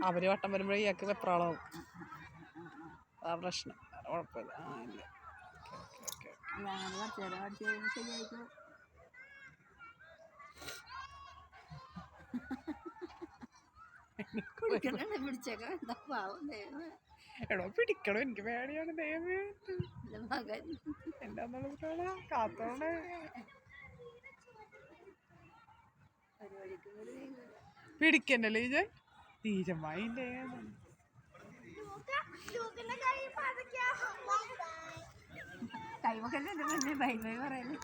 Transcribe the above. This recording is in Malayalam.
അവര് വട്ടം വരുമ്പോഴേ ഇയാൾക്ക് വെപ്രാളാവും. ആ പ്രശ്നം. കുഴപ്പമില്ല. എടോ പിടിക്കണോ, എനിക്ക് പേടിയാണ്. ദൈവമേ എന്റെ കാത്തോണ്ട് പിടിക്കണ്ടല്ലേ ഇത് തീരമായില്ലേ. കൈമക്കല്ലേ ബൈ ബൈ പറയല്.